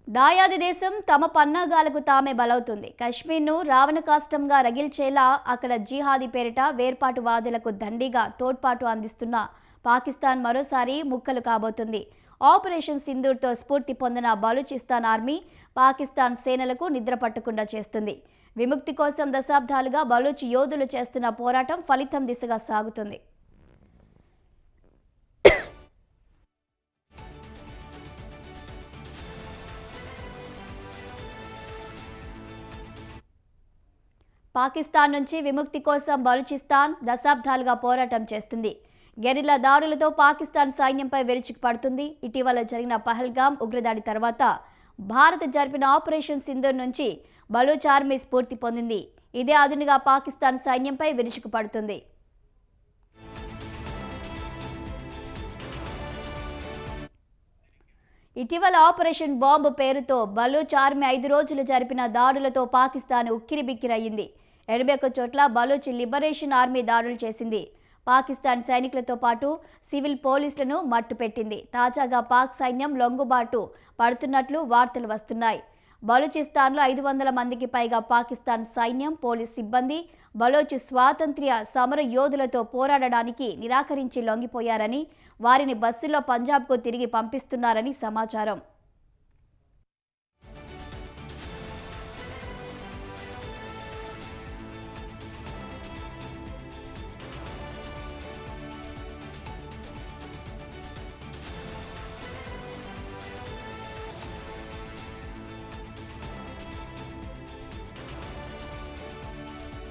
దాయాది దేశం తమ పన్నాగాలకు తామే బలవుతుంది. కశ్మీర్ను రావణ కాష్టంగా రగిల్చేలా అక్కడ జిహాదీ పేరిట వేర్పాటువాదులకు దండిగా తోడ్పాటు అందిస్తున్న పాకిస్తాన్ మరోసారి ముక్కలు కాబోతుంది. ఆపరేషన్ సింధూర్తో స్ఫూర్తి పొందిన బలూచిస్తాన్ ఆర్మీ పాకిస్తాన్ సేనలకు నిద్ర పట్టకుండా చేస్తుంది. విముక్తి కోసం దశాబ్దాలుగా బలూచ్ యోధులు చేస్తున్న పోరాటం ఫలితం దిశగా సాగుతుంది. పాకిస్తాన్ నుంచి విముక్తి కోసం బలూచిస్తాన్ దశాబ్దాలుగా పోరాటం చేస్తుంది. గెరిల్లా దాడులతో పాకిస్తాన్ సైన్యంపై విరుచుకుపడుతుంది. ఇటీవల జరిగిన పహల్గామ్ ఉగ్రదాడి తర్వాత భారత్ జరిపిన ఆపరేషన్ సింధూర్ నుంచి బలూచ్ ఆర్మీ స్ఫూర్తి పొందింది. ఇదే అదునుగా పాకిస్తాన్ సైన్యంపై విరుచుకుపడుతుంది. ఇటీవల ఆపరేషన్ బాంబు పేరుతో బలూచ్ ఆర్మీ 5 రోజులు జరిపిన దాడులతో పాకిస్తాన్ ఉక్కిరిబిక్కిరయ్యింది. 81 చోట్ల బలూచ్ లిబరేషన్ ఆర్మీ దాడులు చేసింది. పాకిస్తాన్ సైనికులతో పాటు సివిల్ పోలీసులను మట్టుపెట్టింది. తాజాగా పాక్ సైన్యం లొంగుబాటు పడుతున్నట్లు వార్తలు వస్తున్నాయి. బలూచిస్తాన్లో 500 మందికి పైగా పాకిస్తాన్ సైన్యం, పోలీస్ సిబ్బంది బలోచ్ స్వాతంత్ర్య సమర యోధులతో పోరాడడానికి నిరాకరించి లొంగిపోయారని, వారిని బస్సుల్లో పంజాబ్కు తిరిగి పంపిస్తున్నారని సమాచారం.